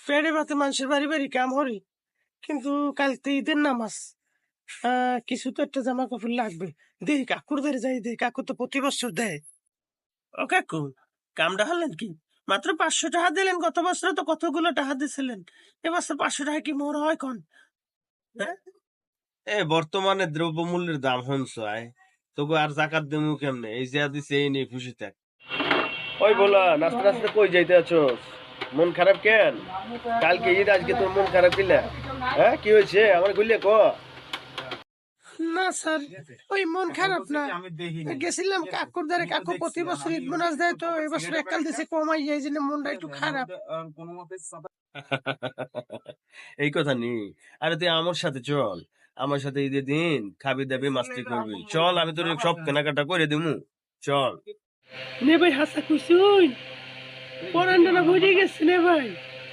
ফেরে বাতে মানুষের বাড়ি বাড়ি কাম হরি, কিন্তু কালকে ঈদের নামাজ, কিছু তো একটা জামা কাপড় লাগবে। দেখি কাকুর বাড়ি যাই, দেখি কাকু তো প্রতি বছর দেয়। ও কাকু, কামটা হলেন কি? মাত্র 500 টাকা দিলেন, গত বছর তো কতগুলো টাকা দিছিলেন, এবছর 500 টাকা কি মোর হয় কন? বর্তমানে দ্রব্যমূল্যের দাম হনসায় তোকে আর জাকাত দেবো কেমনে? এই যে দিছে এই নেই, খুশি থাক। ওই বলা, নাস্তা নাস্তা কই যাইতে আছোস? মন খারাপ কেন? কালকে ঈদ, আজকে তোর মন খারাপ কিলা? হ্যাঁ, কি হয়েছে আমার কইলে ক। না স্যার, ওই মন খারাপ না, গেছিলাম কাকুর দ্বারে, কাকু প্রতি বছর ঈদ বোনাস দেয়, তো এবছর এককাল দিছে কমাই, এই জন্য মনটা একটু খারাপ। এই কথা নি। আরে তুই আমার সাথে চল, আমার সাথে ঈদের দিন খাবি দাবি মাস্তি করবি। চল, আমি তোর সব কেনাকাটা করে দিমু। চল নে ভাই, হাসা খুশুন পরান্ডা না বুঝে গেছে নে ভাই।